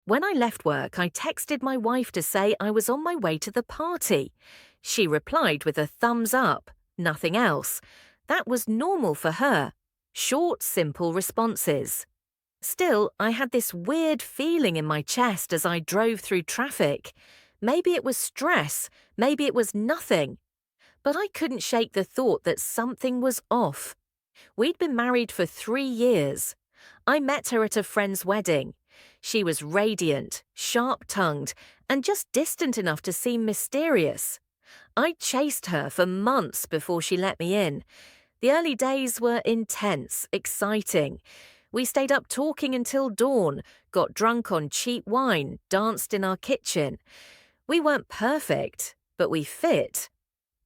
When I left work, I texted my wife to say I was on my way to the party. She replied with a thumbs up, nothing else. That was normal for her. Short, simple responses. Still, I had this weird feeling in my chest as I drove through traffic. Maybe it was stress, maybe it was nothing. But I couldn't shake the thought that something was off. We'd been married for 3 years. I met her at a friend's wedding. She was radiant, sharp-tongued, and just distant enough to seem mysterious. I chased her for months before she let me in. The early days were intense, exciting. We stayed up talking until dawn, got drunk on cheap wine, danced in our kitchen. We weren't perfect, but we fit.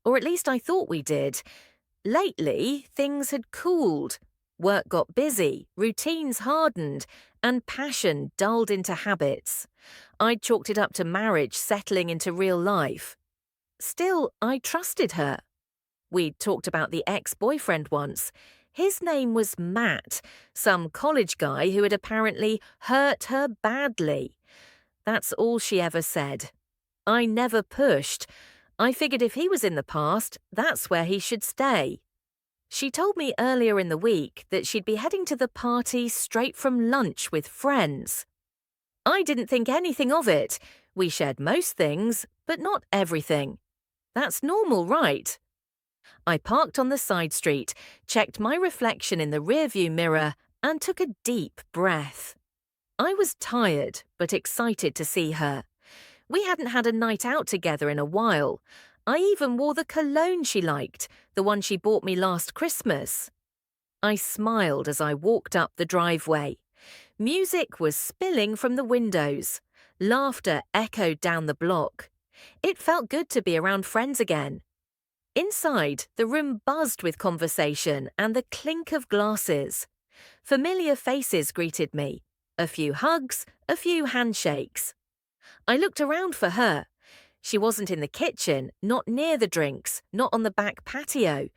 Or at least I thought we did. Lately, things had cooled. Work got busy, routines hardened, and passion dulled into habits. I'd chalked it up to marriage settling into real life. Still, I trusted her. We'd talked about the ex-boyfriend once. His name was Matt, some college guy who had apparently hurt her badly. That's all she ever said. I never pushed. I figured if he was in the past, that's where he should stay. She told me earlier in the week that she'd be heading to the party straight from lunch with friends. I didn't think anything of it. We shared most things, but not everything. That's normal, right? I parked on the side street, checked my reflection in the rearview mirror, and took a deep breath. I was tired, but excited to see her. We hadn't had a night out together in a while. I even wore the cologne she liked, the one she bought me last Christmas. I smiled as I walked up the driveway. Music was spilling from the windows. Laughter echoed down the block. It felt good to be around friends again. Inside, the room buzzed with conversation and the clink of glasses. Familiar faces greeted me. A few hugs, a few handshakes. I looked around for her. She wasn't in the kitchen, not near the drinks, not on the back patio.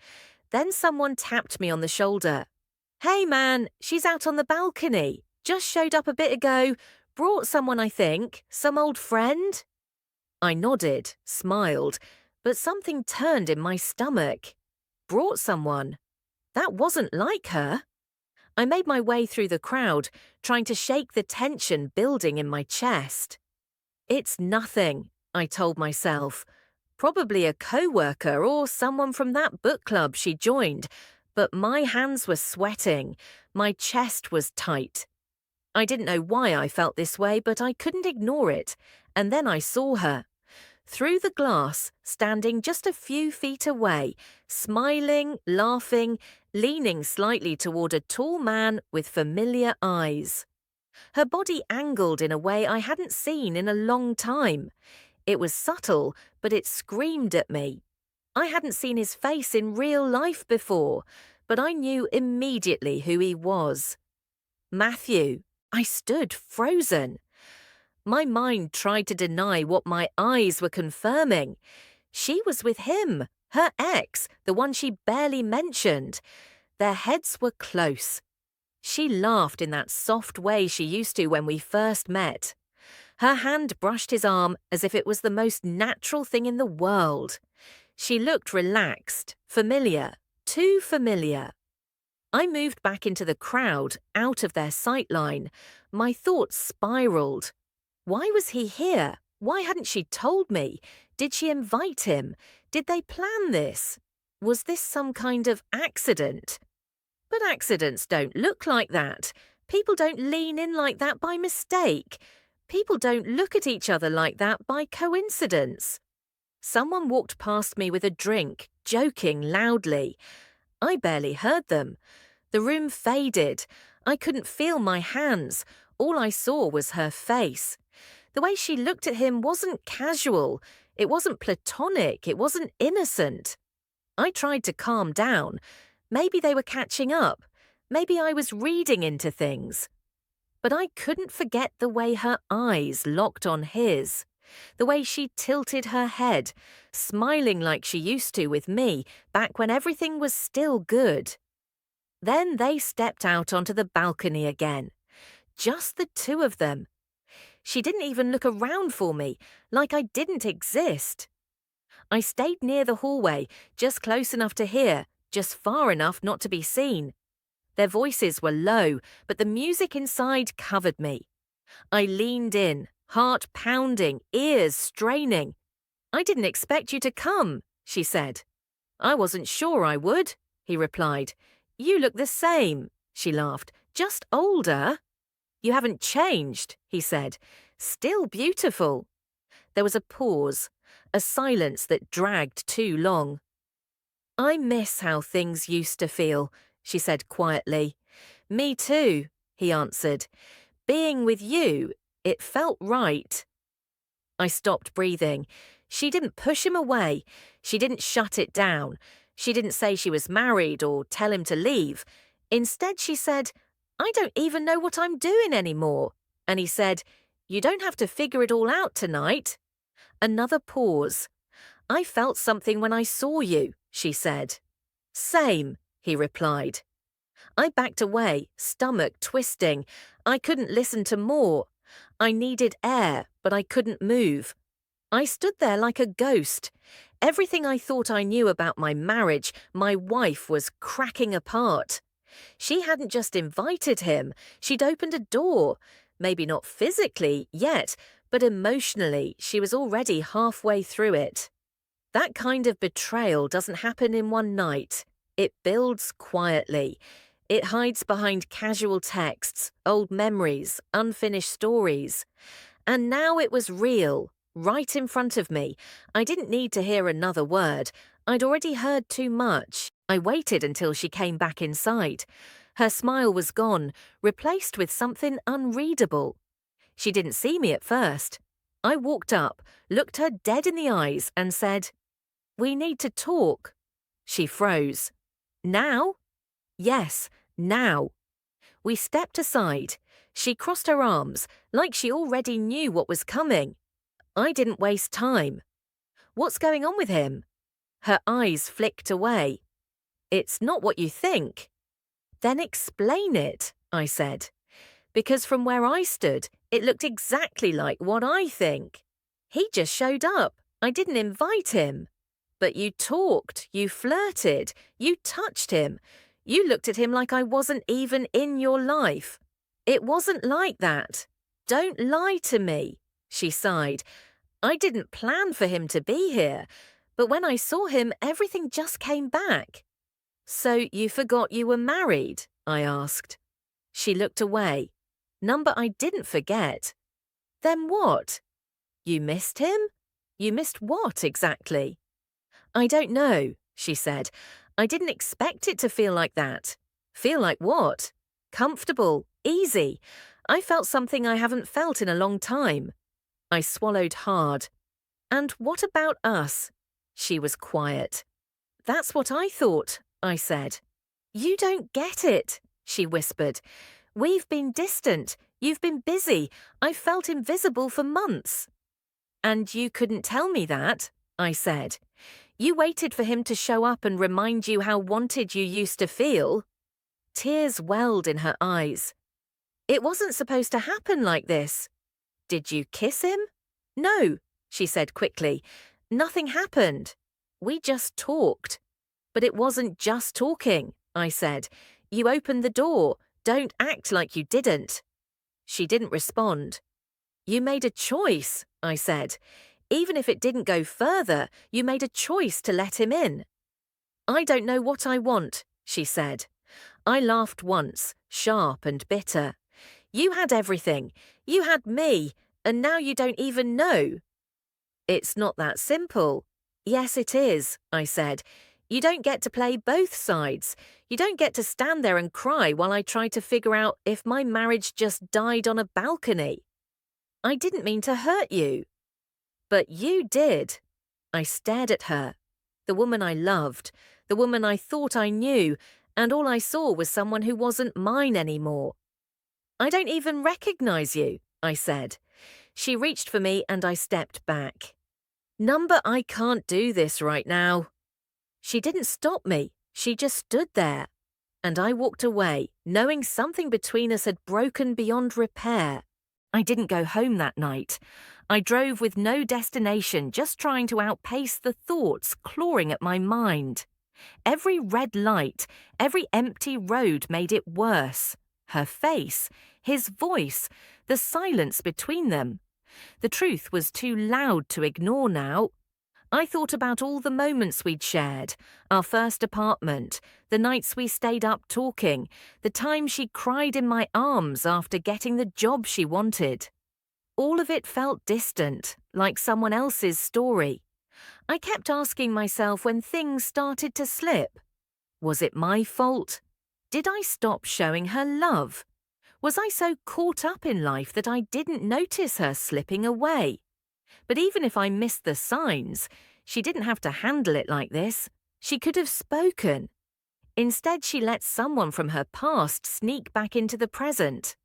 Then someone tapped me on the shoulder. "Hey man, she's out on the balcony. Just showed up a bit ago. Brought someone, I think. Some old friend?" I nodded, smiled, but something turned in my stomach. Brought someone? That wasn't like her. I made my way through the crowd, trying to shake the tension building in my chest. It's nothing, I told myself. Probably a co-worker or someone from that book club she joined, but my hands were sweating. My chest was tight. I didn't know why I felt this way, but I couldn't ignore it. And then I saw her. Through the glass, standing just a few feet away, smiling, laughing, leaning slightly toward a tall man with familiar eyes. Her body angled in a way I hadn't seen in a long time. It was subtle, but it screamed at me. I hadn't seen his face in real life before, but I knew immediately who he was. Matthew. I stood frozen. My mind tried to deny what my eyes were confirming. She was with him, her ex, the one she barely mentioned. Their heads were close. She laughed in that soft way she used to when we first met. Her hand brushed his arm as if it was the most natural thing in the world. She looked relaxed, familiar, too familiar. I moved back into the crowd, out of their sight line. My thoughts spiraled. Why was he here? Why hadn't she told me? Did she invite him? Did they plan this? Was this some kind of accident? But accidents don't look like that. People don't lean in like that by mistake. People don't look at each other like that by coincidence. Someone walked past me with a drink, joking loudly. I barely heard them. The room faded. I couldn't feel my hands. All I saw was her face. The way she looked at him wasn't casual. It wasn't platonic. It wasn't innocent. I tried to calm down. Maybe they were catching up. Maybe I was reading into things. But I couldn't forget the way her eyes locked on his. The way she tilted her head, smiling like she used to with me back when everything was still good. Then they stepped out onto the balcony again. Just the two of them. She didn't even look around for me, like I didn't exist. I stayed near the hallway, just close enough to hear, just far enough not to be seen. Their voices were low, but the music inside covered me. I leaned in, heart pounding, ears straining. "I didn't expect you to come," she said. "I wasn't sure I would," he replied. "You look the same," she laughed, "just older." "You haven't changed," he said. "Still beautiful." There was a pause, a silence that dragged too long. "I miss how things used to feel," she said quietly. "Me too," he answered. "Being with you, it felt right." I stopped breathing. She didn't push him away. She didn't shut it down. She didn't say she was married or tell him to leave. Instead, she said, "I don't even know what I'm doing anymore." And he said, "You don't have to figure it all out tonight." Another pause. "I felt something when I saw you," she said. "Same," he replied. I backed away, stomach twisting. I couldn't listen to more. I needed air, but I couldn't move. I stood there like a ghost. Everything I thought I knew about my marriage, my wife, was cracking apart. She hadn't just invited him, she'd opened a door. Maybe not physically yet, but emotionally, she was already halfway through it. That kind of betrayal doesn't happen in one night. It builds quietly. It hides behind casual texts, old memories, unfinished stories. And now it was real, right in front of me. I didn't need to hear another word. I'd already heard too much. I waited until she came back inside. Her smile was gone, replaced with something unreadable. She didn't see me at first. I walked up, looked her dead in the eyes, and said, "We need to talk." She froze. "Now?" "Yes, now." We stepped aside. She crossed her arms, like she already knew what was coming. I didn't waste time. "What's going on with him?" Her eyes flicked away. "It's not what you think." "Then explain it," I said. Because from where I stood, it looked exactly like what I think. He just showed up. I didn't invite him. But you talked, you flirted, you touched him. You looked at him like I wasn't even in your life. It wasn't like that. Don't lie to me," she sighed. "I didn't plan for him to be here, but when I saw him, everything just came back." "So you forgot you were married?" I asked. She looked away. Number I didn't forget. "Then what?" "You missed him?" "You missed what exactly?" "I don't know," she said. "I didn't expect it to feel like that." "Feel like what?" "Comfortable, easy. I felt something I haven't felt in a long time." I swallowed hard. "And what about us?" She was quiet. "That's what I thought," I said. "You don't get it," she whispered. "We've been distant. You've been busy. I've felt invisible for months." "And you couldn't tell me that," I said. "You waited for him to show up and remind you how wanted you used to feel." Tears welled in her eyes. "It wasn't supposed to happen like this." "Did you kiss him?" "No," she said quickly. "Nothing happened. We just talked." "But it wasn't just talking," I said. "You opened the door. Don't act like you didn't." She didn't respond. "You made a choice," I said. "Even if it didn't go further, you made a choice to let him in." "I don't know what I want," she said. I laughed once, sharp and bitter. "You had everything. You had me, and now you don't even know." "It's not that simple." "Yes, it is," I said. "You don't get to play both sides. You don't get to stand there and cry while I try to figure out if my marriage just died on a balcony." "I didn't mean to hurt you." "But you did." I stared at her. The woman I loved, the woman I thought I knew, and all I saw was someone who wasn't mine anymore. "I don't even recognize you," I said. She reached for me and I stepped back. "Number, I can't do this right now." She didn't stop me. She just stood there. And I walked away, knowing something between us had broken beyond repair. I didn't go home that night. I drove with no destination, just trying to outpace the thoughts clawing at my mind. Every red light, every empty road made it worse. Her face, his voice, the silence between them. The truth was too loud to ignore now. I thought about all the moments we'd shared, our first apartment, the nights we stayed up talking, the time she cried in my arms after getting the job she wanted. All of it felt distant, like someone else's story. I kept asking myself when things started to slip. Was it my fault? Did I stop showing her love? Was I so caught up in life that I didn't notice her slipping away? But even if I missed the signs, she didn't have to handle it like this. She could have spoken. Instead, she let someone from her past sneak back into the present.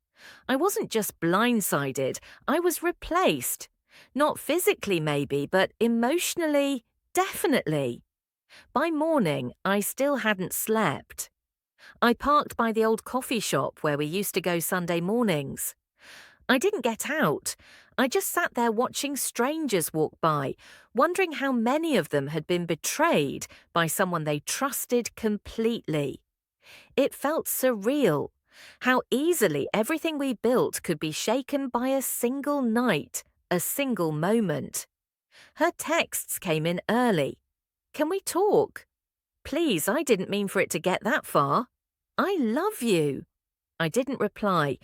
I wasn't just blindsided, I was replaced. Not physically maybe, but emotionally, definitely. By morning, I still hadn't slept. I parked by the old coffee shop where we used to go Sunday mornings. I didn't get out. I just sat there watching strangers walk by, wondering how many of them had been betrayed by someone they trusted completely. It felt surreal, how easily everything we built could be shaken by a single night, a single moment. Her texts came in early. Can we talk? Please, I didn't mean for it to get that far. I love you. I didn't reply,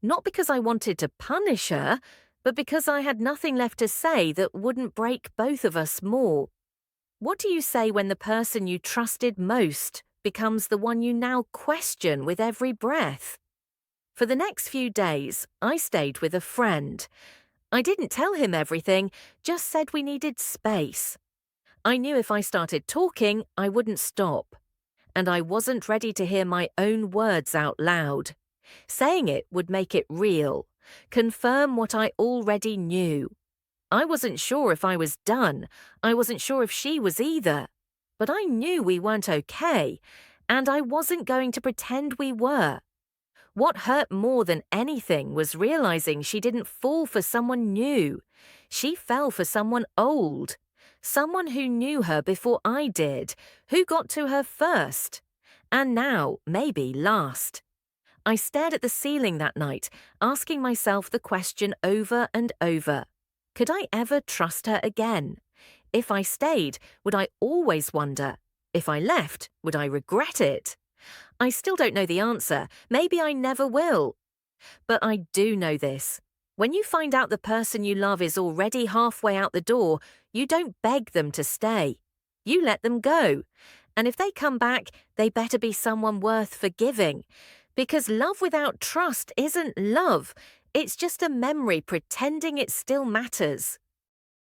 not because I wanted to punish her, but because I had nothing left to say that wouldn't break both of us more. What do you say when the person you trusted most becomes the one you now question with every breath? For the next few days, I stayed with a friend. I didn't tell him everything, just said we needed space. I knew if I started talking, I wouldn't stop. And I wasn't ready to hear my own words out loud. Saying it would make it real, confirm what I already knew. I wasn't sure if I was done. I wasn't sure if she was either. But I knew we weren't okay, and I wasn't going to pretend we were. What hurt more than anything was realizing she didn't fall for someone new. She fell for someone old. Someone who knew her before I did, who got to her first. And now, maybe last. I stared at the ceiling that night, asking myself the question over and over. Could I ever trust her again? If I stayed, would I always wonder? If I left, would I regret it? I still don't know the answer. Maybe I never will. But I do know this. When you find out the person you love is already halfway out the door, you don't beg them to stay. You let them go. And if they come back, they better be someone worth forgiving. Because love without trust isn't love. It's just a memory pretending it still matters.